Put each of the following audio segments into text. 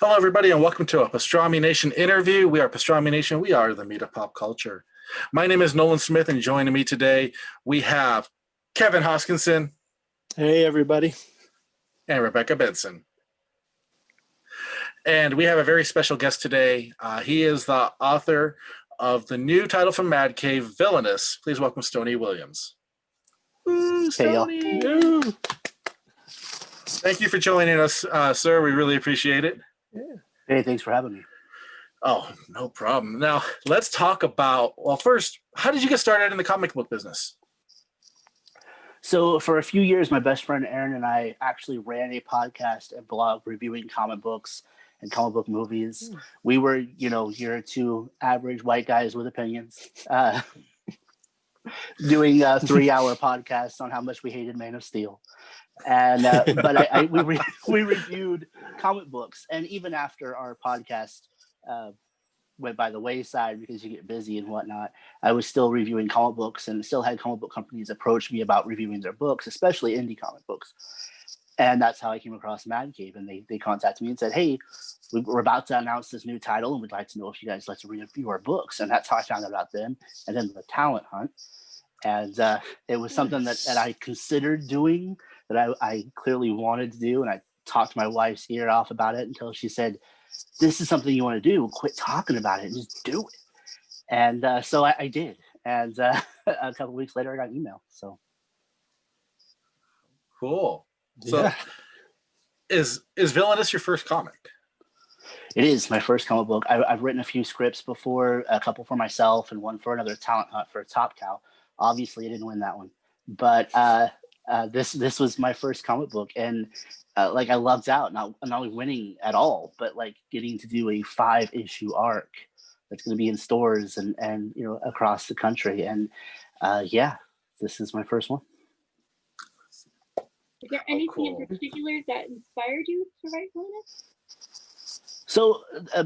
Hello, everybody, and welcome to a Pastrami Nation interview. We are Pastrami Nation. We are the meat of pop culture. My name is Nolan Smith, and joining me today, we have Kevin Hoskinson. Hey, everybody. And Rebecca Benson. And we have a very special guest today. He is the author of the new title from Mad Cave, Villainous. Please welcome Stonie Williams. Ooh, Stonie. Hey, thank you for joining us, sir. We really appreciate it. Yeah. Hey, thanks for having me. Oh, no problem. Now, let's talk about, well, first, how did you get started in the comic book business? So for a few years, my best friend Aaron and I actually ran a podcast and blog reviewing comic books and comic book movies. We were, your two average white guys with opinions, doing 3-hour podcasts on how much we hated Man of Steel. And but we reviewed comic books, and even after our podcast went by the wayside because you get busy and whatnot, I was still reviewing comic books and still had comic book companies approach me about reviewing their books, especially indie comic books. And that's how I came across Mad Cave, and they contacted me and said, hey, we're about to announce this new title and we'd like to know if you guys like to review our books. And that's how I found out about them, and then the talent hunt. And it was something that I considered doing, that I clearly wanted to do. And I talked my wife's ear off about it until she said, this is something you want to do. Quit talking about it and just do it. And so I did. And a couple of weeks later, I got an email. So cool. So is Villainous your first comic? It is my first comic book. I've written a few scripts before, a couple for myself and one for another talent hunt for Top Cow. Obviously, I didn't win that one. But this was my first comic book, and I lucked out, not only winning at all, but getting to do a 5-issue arc that's going to be in stores and across the country. And this is my first one. Is there anything in particular that inspired you to write Villainous? So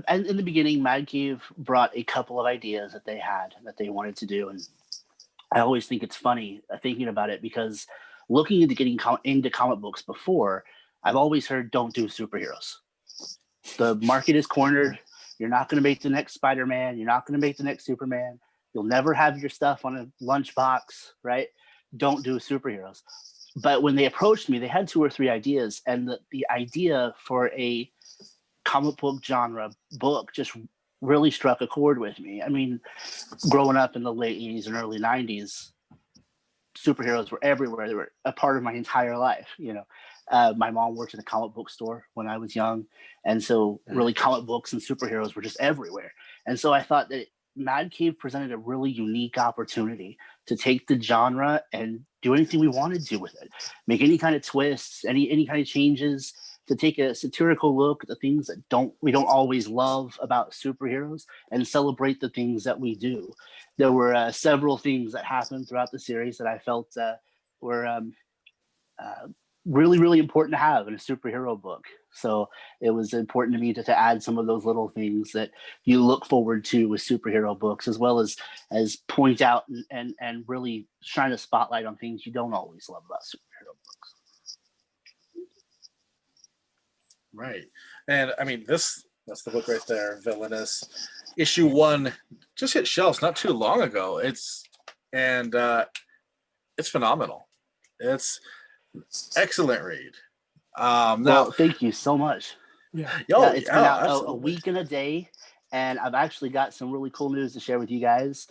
in the beginning, Mad Cave brought a couple of ideas that they had that they wanted to do, and I always think it's funny thinking about it, because looking into getting into comic books before, I've always heard, don't do superheroes. The market is cornered. You're not going to make the next Spider-Man. You're not going to make the next Superman. You'll never have your stuff on a lunchbox, right? Don't do superheroes. But when they approached me, they had 2 or 3 ideas, and the idea for a comic book genre book just really struck a chord with me. I mean, growing up in the late 80s and early 90s, superheroes were everywhere. They were a part of my entire life. My mom worked in a comic book store when I was young, and so really comic books and superheroes were just everywhere. And so I thought that Mad Cave presented a really unique opportunity to take the genre and do anything we wanted to with it, make any kind of twists, any kind of changes, to take a satirical look at the things that we don't always love about superheroes and celebrate the things that we do. There were several things that happened throughout the series that I felt were really, really important to have in a superhero book. So it was important to me to add some of those little things that you look forward to with superhero books, as well as point out and really shine a spotlight on things you don't always love about superhero books. Right. And I mean, that's the book right there, Villainous. Issue 1 just hit shelves not too long ago. It's phenomenal. It's excellent read. Well, thank you so much. It's been out a week and a day, and I've actually got some really cool news to share with you guys.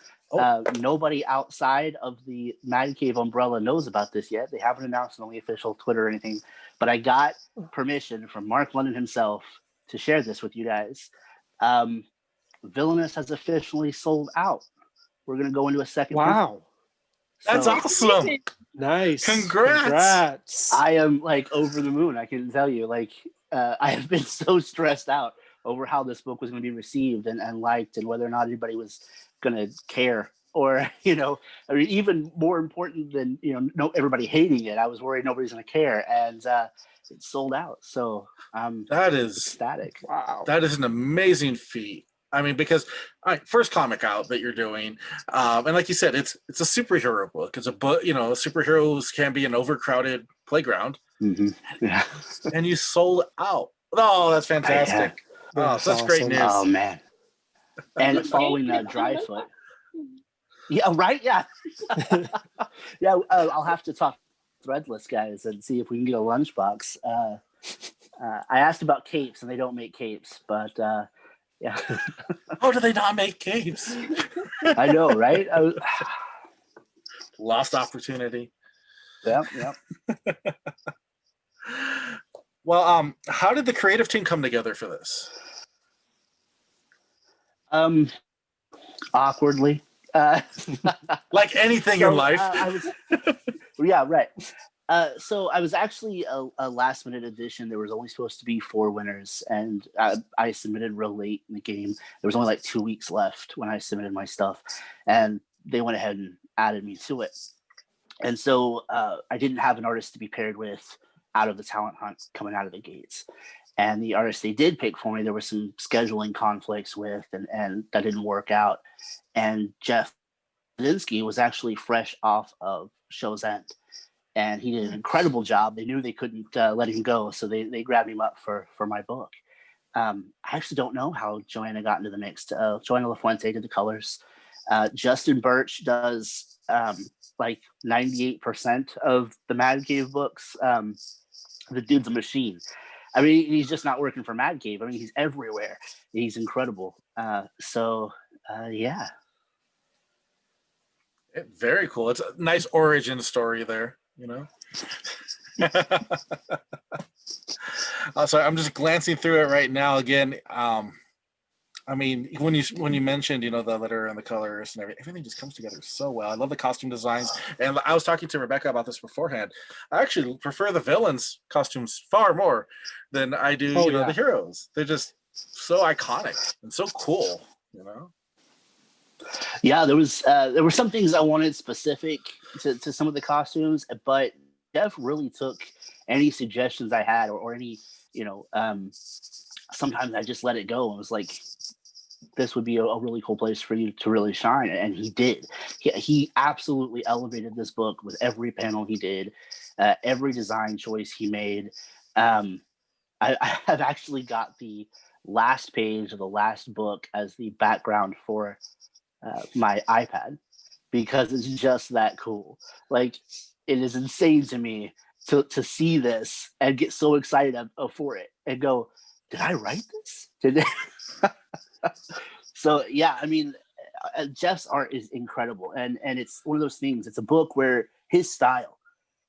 Nobody outside of the Mad Cave umbrella knows about this yet. They haven't announced on the official Twitter or anything, but I got permission from Mark London himself to share this with you guys. Villainous has officially sold out. We're going to go into a second. Wow. That's awesome. Nice. Congrats. I am over the moon. I can tell you, I have been so stressed out over how this book was going to be received and liked, and whether or not anybody was going to care, or even more important than everybody hating it, I was worried nobody's going to care, and it sold out. So that is ecstatic. Wow, that is an amazing feat. I mean, because first comic out that you're doing, and like you said, it's a superhero book. It's a book, superheroes can be an overcrowded playground, Mm-hmm. Yeah. and you sold out. Oh, that's fantastic. Oh, That's such great awesome. news. Oh man! And following Hey, Dryfoot. Yeah, right. Yeah, yeah. I'll have to talk to Threadless guys and see if we can get a lunchbox. I asked about capes, and they don't make capes, but yeah. How do they not make capes? I know, right? Lost opportunity. Yeah. Well, how did the creative team come together for this? Awkwardly. Like anything So, in life. Yeah, right. So I was actually a last minute addition. There was only supposed to be 4 winners, and I submitted real late in the game. There was only like 2 weeks left when I submitted my stuff, and they went ahead and added me to it. And so I didn't have an artist to be paired with out of the talent hunt coming out of the gates. And the artist they did pick for me, there were some scheduling conflicts with, and that didn't work out. And Jeff Zielinski was actually fresh off of Show's End, and he did an incredible job. They knew they couldn't let him go, so they grabbed him up for my book. I actually don't know how Joanna got into the mix. Joanna LaFuente did the colors. Justin Birch does like 98% of the Mad Cave books. The dude's a machine. I mean, he's just not working for Mad Cave. I mean, he's everywhere. He's incredible. Yeah. Very cool. It's a nice origin story there, you know. So I'm just glancing through it right now again. I mean, when you mentioned, you know, the letter and the colors and everything just comes together so well. I love the costume designs, and I was talking to Rebecca about this beforehand. I actually prefer the villains' costumes far more than I do, the heroes. They're just so iconic and so cool, you know. Yeah, there were some things I wanted specific to some of the costumes, but Jeff really took any suggestions I had or any, sometimes I just let it go and was like, this would be a really cool place for you to really shine. And he did. He absolutely elevated this book with every panel he did, every design choice he made. I have actually got the last page of the last book as the background for my iPad because it's just that cool. Like, it is insane to me to see this and get so excited for it and go, did I write this? So yeah, I mean, Jeff's art is incredible, and it's one of those things. It's a book where his style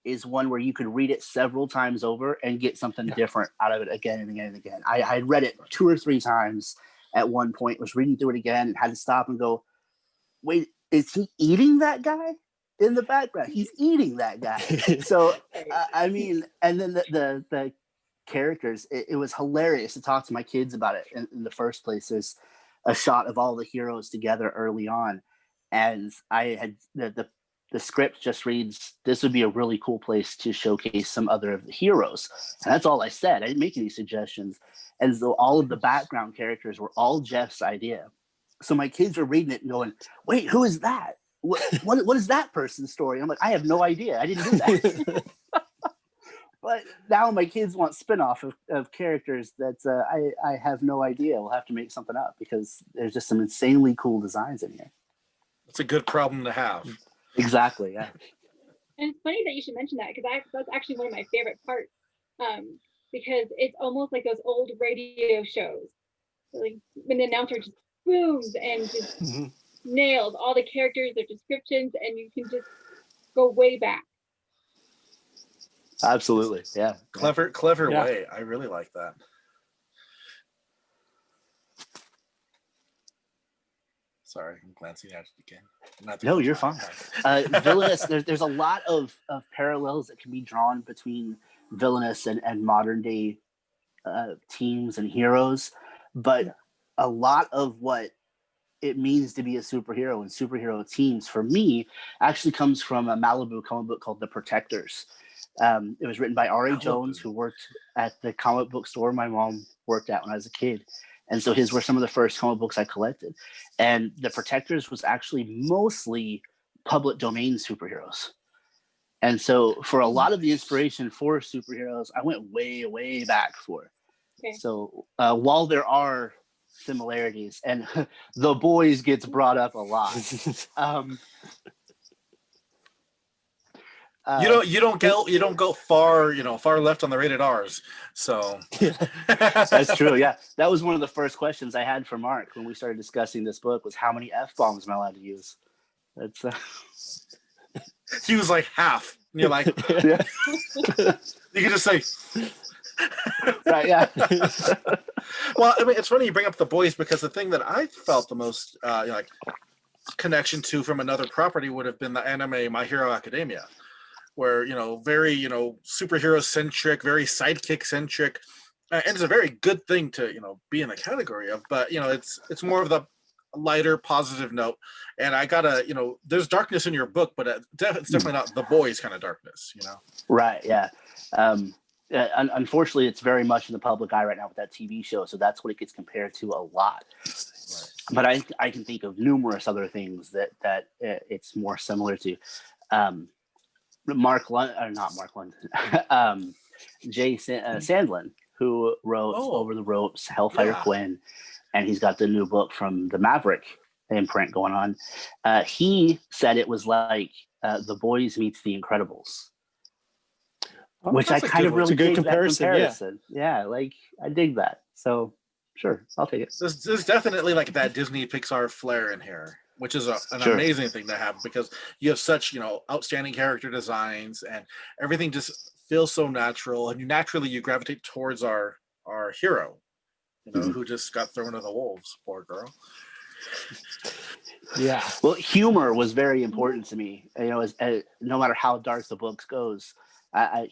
is one where you could read it several times over and get something different out of it again and again and again. I had read it 2 or 3 times at one point, was reading through it again, and had to stop and go, wait, is he eating that guy in the background? He's eating that guy. So I mean, and then the characters, it was hilarious to talk to my kids about it in the first place. There's a shot of all the heroes together early on, and I had the script just reads, this would be a really cool place to showcase some other of the heroes, and that's all I said. I didn't make any suggestions, and so all of the background characters were all Jeff's idea. So my kids were reading it and going, wait, who is that? What is that person's story? I'm like, I have no idea. I didn't do that. But now my kids want spin-off of characters that I have no idea. We'll have to make something up because there's just some insanely cool designs in here. It's a good problem to have. Exactly, yeah. And it's funny that you should mention that because that's actually one of my favorite parts, because it's almost like those old radio shows, like when the announcer just booms and just nails all the characters, their descriptions, and you can just go way back. Absolutely, yeah. Clever way. I really like that. Sorry, I'm glancing at it again. No, you're fine. Villainous, there's a lot of parallels that can be drawn between Villainous and modern day teams and heroes, but a lot of what it means to be a superhero and superhero teams for me actually comes from a Malibu comic book called The Protectors. It was written by R.A. Jones, who worked at the comic book store my mom worked at when I was a kid. And so his were some of the first comic books I collected. And The Protectors was actually mostly public domain superheroes. And so for a lot of the inspiration for superheroes, I went way, way back for. Okay. So while there are similarities, and the boys gets brought up a lot. You don't go far far left on the rated R's. So That's true. Yeah, that was one of the first questions I had for Mark when we started discussing this book was how many F-bombs am I allowed to use? That's he was like half. And you're like, yeah. you can just say, Right. Yeah. well, I mean, it's funny you bring up the boys because the thing that I felt the most like connection to from another property would have been the anime My Hero Academia, where very superhero centric, very sidekick centric, and it's a very good thing to be in the category of. But it's more of the lighter, positive note. And I gotta there's darkness in your book, but it's definitely not the boys kind of darkness. Right. Yeah. Unfortunately, it's very much in the public eye right now with that TV show, so that's what it gets compared to a lot. Right. But I can think of numerous other things that it's more similar to. Not Mark London, Jay Sandlin, who wrote Over the Ropes, Hellfire Quinn, and he's got the new book from the Maverick imprint going on. He said it was like The Boys meets The Incredibles. Which I kind of really dig that comparison. Yeah, like I dig that. So sure, I'll take it. There's definitely like that Disney Pixar flair in here, which is an amazing thing to have because you have such outstanding character designs and everything just feels so natural, and you gravitate towards our hero, who just got thrown to the wolves. Poor girl. Yeah. Well, humor was very important to me. As no matter how dark the book goes.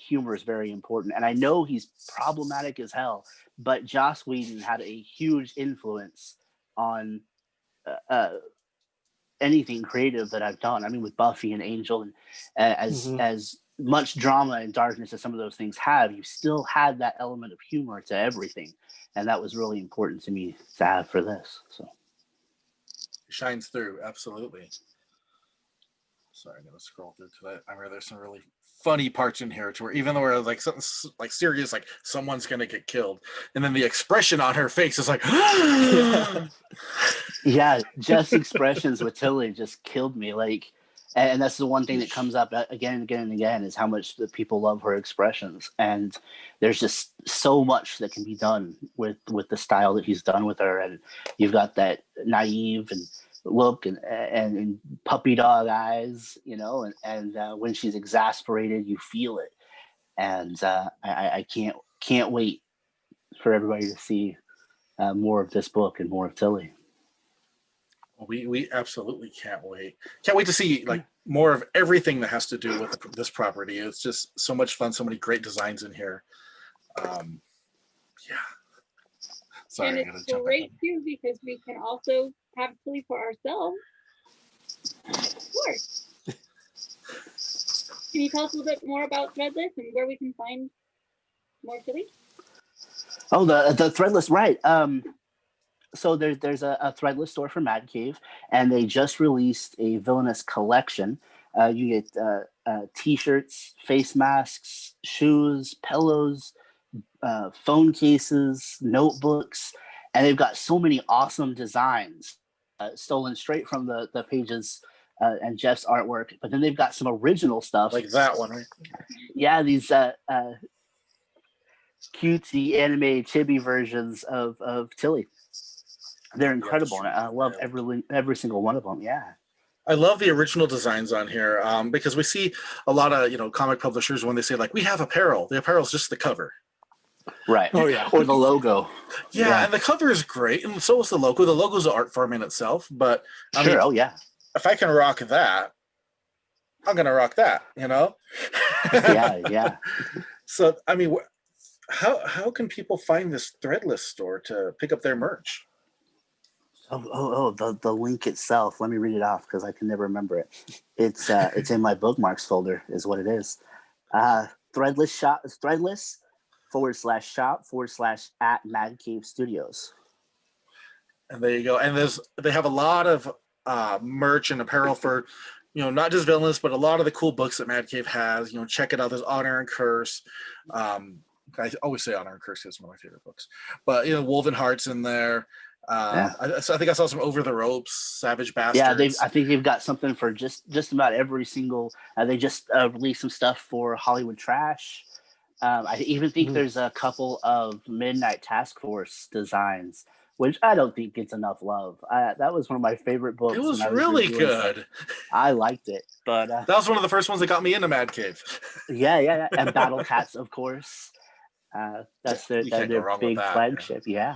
Humor is very important, and I know he's problematic as hell, but Joss Whedon had a huge influence on anything creative that I've done. I mean, with Buffy and Angel, and as much drama and darkness as some of those things have, you still had that element of humor to everything, and that was really important to me to have for this. So it shines through, absolutely. Sorry, I'm gonna scroll through because I remember there's some really funny parts in here to where even though we're like something like serious, like someone's gonna get killed, and then the expression on her face is like, yeah, just expressions with Tilly just killed me. Like, and that's the one thing that comes up again and again and again is how much the people love her expressions, and there's just so much that can be done with the style that he's done with her, and you've got that naive and look and puppy dog eyes, and when she's exasperated, you feel it, and I can't wait for everybody to see more of this book and more of Tilly. We absolutely can't wait. Can't wait to see like more of everything that has to do with this property. It's just so much fun. So many great designs in here. Yeah. Sorry, and it's great too because we can also have Tilly for ourselves. Of course. Can you tell us a little bit more about Threadless and where we can find more Tilly? Oh, the Threadless, right. So there's a Threadless store for Mad Cave, and they just released a Villainous collection. You get T-shirts, face masks, shoes, pillows, phone cases, notebooks, and they've got so many awesome designs stolen straight from the pages and Jeff's artwork. But then they've got some original stuff. Like that one, right? Yeah, these cutesy anime chibi versions of Tilly. They're incredible, and I love every single one of them. Yeah. I love the original designs on here because we see a lot of comic publishers when they say like we have apparel. The apparel is just the cover. Right. Oh yeah. Or the logo. Yeah, and the cover is great, and so is the logo. The logo's an art form in itself, but I mean, oh yeah. If I can rock that, I'm gonna rock that. Yeah. So I mean, how can people find this Threadless store to pick up their merch? The link itself. Let me read it off because I can never remember it. It's in my bookmarks folder is what it is. Threadless shop. Threadless /shop/ at Mad Cave Studios. And there you go. And they have a lot of merch and apparel for not just Villainous, but a lot of the cool books that Mad Cave has. Check it out. There's Honor and Curse. I always say Honor and Curse is one of my favorite books, but Woven Heart's in there. I think I saw some Over the Ropes, Savage Bastards. I think they've got something for just about every single. They just released some stuff for Hollywood Trash. I even think there's a couple of Midnight Task Force designs, which I don't think gets enough love. That was one of my favorite books. It was really good. I liked it, but that was one of the first ones that got me into Mad Cave. Yeah, and Battle Cats, of course. That's their big flagship. Yeah.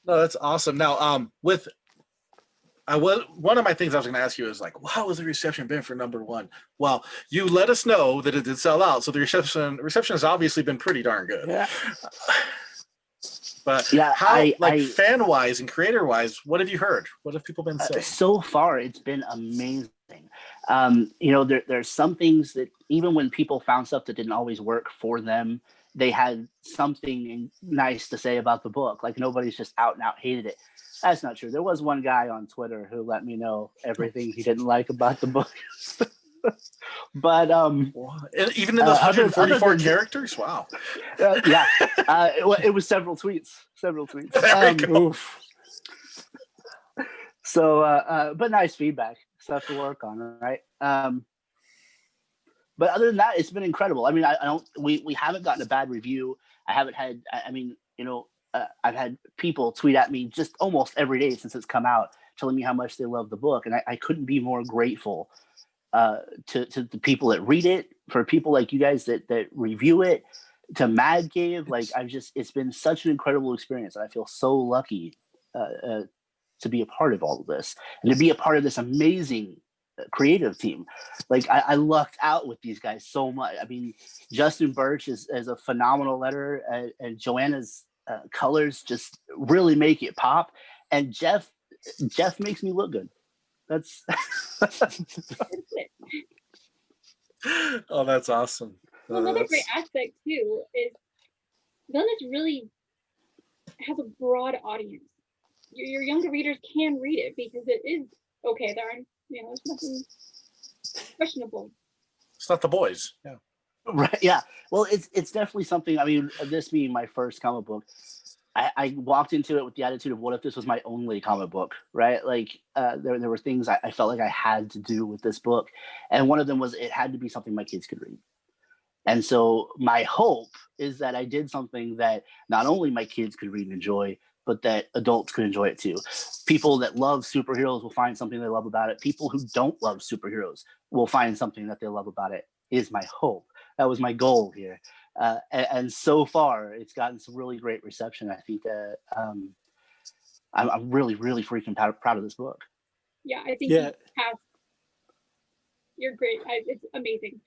No, that's awesome. Now, one of my things I was going to ask you is like, how has the reception been for number one? Well, you let us know that it did sell out, so the reception has obviously been pretty darn good. Yeah. But fan wise and creator wise, what have you heard? What have people been saying? So far, it's been amazing. There's some things that even when people found stuff that didn't always work for them, they had something nice to say about the book. Like nobody's just out and out hated it. That's not true. There was one guy on Twitter who let me know everything he didn't like about the book. But even in those 144 characters, wow. It was several tweets. There we go. So, but nice feedback, stuff to work on, right? But other than that, it's been incredible. I mean, we haven't gotten a bad review. I haven't had. I've had people tweet at me just almost every day since it's come out, telling me how much they love the book, and I couldn't be more grateful to the people that read it, for people like you guys that review it, to Mad Cave. Like it's been such an incredible experience, and I feel so lucky to be a part of all of this and to be a part of this amazing creative team. Like I lucked out with these guys so much. I mean, Justin Birch is a phenomenal letterer, and Joanna's colors just really make it pop, and Jeff makes me look good. That's oh, that's awesome. Well, another great aspect too is Villainous really has a broad audience. Your younger readers can read it because it is okay. There aren't, there's nothing questionable. It's not the boys. Yeah. Right. Yeah. Well, it's definitely something. I mean, this being my first comic book, I walked into it with the attitude of, what if this was my only comic book, right? Like there were things I felt like I had to do with this book. And one of them was it had to be something my kids could read. And so my hope is that I did something that not only my kids could read and enjoy, but that adults could enjoy it too. People that love superheroes will find something they love about it. People who don't love superheroes will find something that they love about it, is my hope. That was my goal here. And so far, it's gotten some really great reception. I think that I'm really, really freaking proud of this book. Yeah, I think you're great. It's amazing.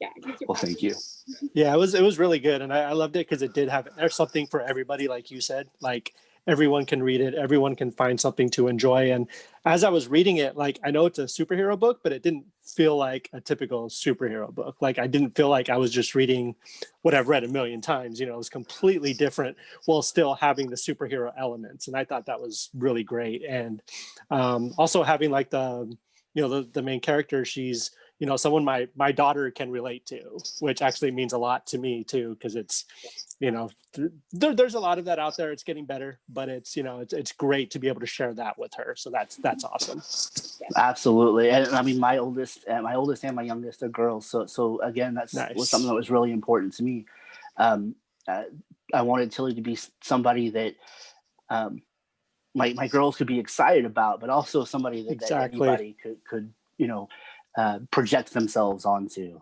Yeah. Well, thank you. Yeah, it was really good, and I loved it because it did have there's something for everybody, like you said. Like everyone can read it, everyone can find something to enjoy. And as I was reading it, like I know it's a superhero book, but it didn't feel like a typical superhero book. Like I didn't feel like I was just reading what I've read a million times. It was completely different while still having the superhero elements, and I thought that was really great. And also having like the main character, she's someone my daughter can relate to, which actually means a lot to me too, because it's there's a lot of that out there. It's getting better, but it's it's great to be able to share that with her. So that's awesome. Absolutely. And I mean, my oldest and my youngest are girls, so again, that's nice. Was something that was really important to me. I wanted Tilly to be somebody that my girls could be excited about, but also somebody that anybody could project themselves onto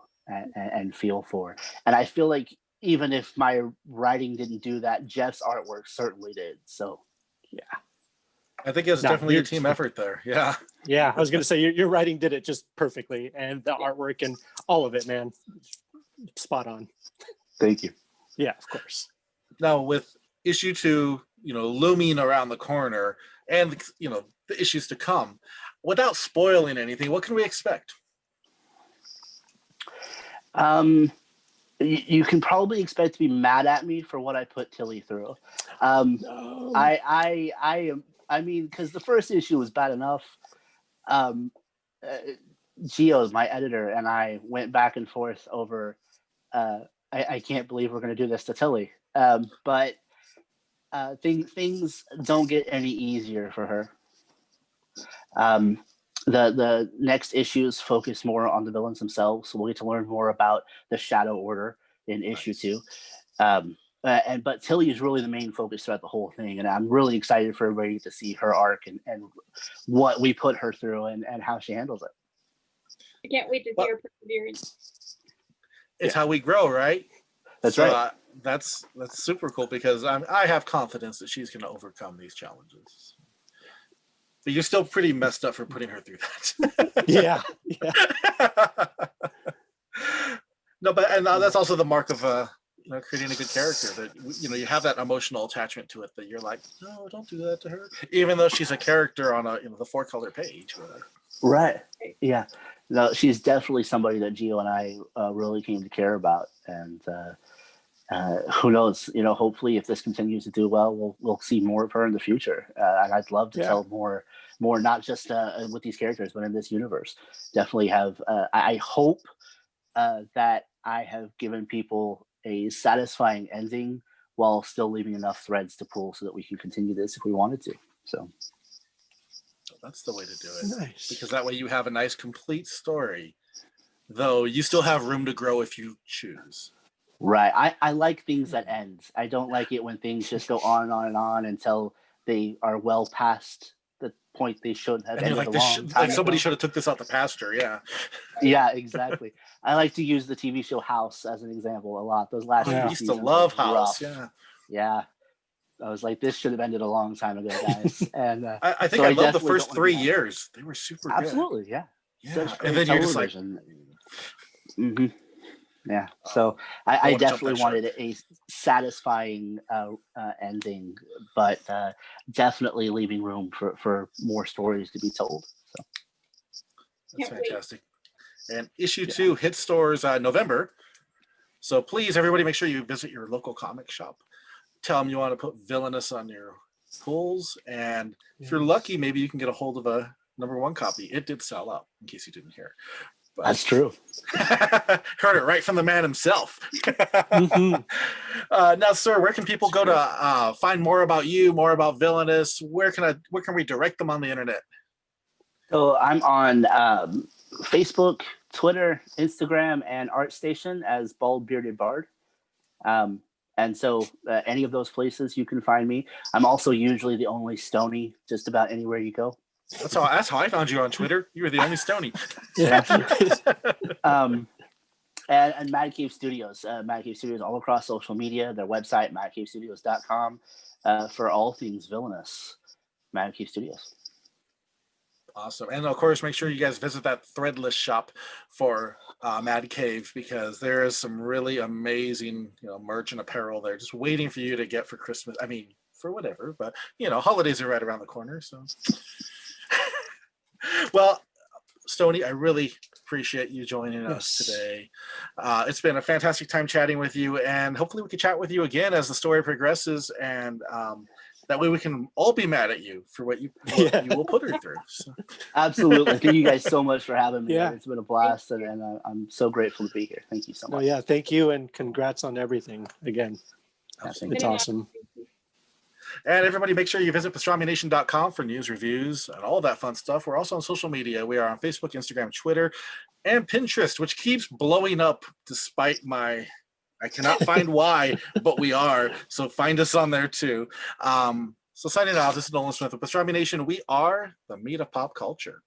and feel for. And I feel like even if my writing didn't do that, Jeff's artwork certainly did. So yeah, I think it was definitely a team effort there. Yeah. Yeah, I was going to say your writing did it just perfectly, and the artwork and all of it, man, spot on. Thank you. Yeah, of course. Now with issue 2, looming around the corner, and the issues to come, without spoiling anything, what can we expect? You can probably expect to be mad at me for what I put Tilly through. No. I mean, because the first issue was bad enough. Gio, my editor, and I went back and forth over I can't believe we're going to do this to Tilly. But things don't get any easier for her. The next issues focus more on the villains themselves, so we'll get to learn more about the Shadow Order in issue 2. But Tilly is really the main focus throughout the whole thing, and I'm really excited for everybody to see her arc and what we put her through and how she handles it. I can't wait to see her perseverance. It's how we grow, right? That's so, right. That's super cool because I have confidence that she's going to overcome these challenges. But you're still pretty messed up for putting her through that. Yeah. No, but that's also the mark of creating a good character, that you have that emotional attachment to it, that you're like, no, don't do that to her, even though she's a character on the 4-color page. Right. Yeah. No, she's definitely somebody that Gio and I really came to care about, and who knows? Hopefully, if this continues to do well, we'll see more of her in the future. And I'd love to tell more, not just with these characters, but in this universe. Definitely have. I hope that I have given people a satisfying ending while still leaving enough threads to pull so that we can continue this if we wanted to. So that's the way to do it. Nice. Because that way you have a nice complete story, though you still have room to grow if you choose. Right. I like things that end. I don't like it when things just go on and on and on until they are well past the point they should have ended like somebody should have took this out the pasture. Yeah, exactly. I like to use the TV show House as an example a lot. Those last I used to love House. Yeah. I was like, this should have ended a long time ago, guys. And I think I loved the first 3 years. They were super good. Absolutely, yeah. And then you're just like, mm-hmm. Yeah. So I definitely wanted a satisfying ending, but definitely leaving room for more stories to be told. So that's fantastic. And issue 2 hit stores November. So please, everybody, make sure you visit your local comic shop. Tell them you want to put Villainous on your pulls, and if you're lucky, maybe you can get a hold of a #1 copy. It did sell out, in case you didn't hear. But that's true. Heard it right from the man himself. Now, sir, where can people go to find more about you, more about Villainous? Where can we direct them on the internet? So I'm on Facebook, Twitter, Instagram, and ArtStation as Bald Bearded Bard. And so any of those places you can find me. I'm also usually the only Stonie just about anywhere you go. That's how I found you on Twitter. You were the only Stonie. Yeah. And Mad Cave Studios. Mad Cave Studios all across social media. Their website, madcavestudios.com, for all things Villainous. Mad Cave Studios. Awesome. And of course, make sure you guys visit that Threadless shop for Mad Cave, because there is some really amazing merch and apparel there just waiting for you to get for Christmas. I mean, for whatever, but holidays are right around the corner. So well, Stonie, I really appreciate you joining us today. It's been a fantastic time chatting with you, and hopefully we can chat with you again as the story progresses, and that way we can all be mad at you for what you will put her through. So. Absolutely. Thank you guys so much for having me. It's been a blast, and I'm so grateful to be here. Thank you so much. Thank you, and congrats on everything again. It's awesome. And everybody, make sure you visit pastramination.com for news, reviews, and all that fun stuff. We're also on social media. We are on Facebook, Instagram, Twitter, and Pinterest, which keeps blowing up despite I cannot find why, but we are. So find us on there too. So signing off, this is Nolan Smith with Pastrami Nation. We are the meat of pop culture.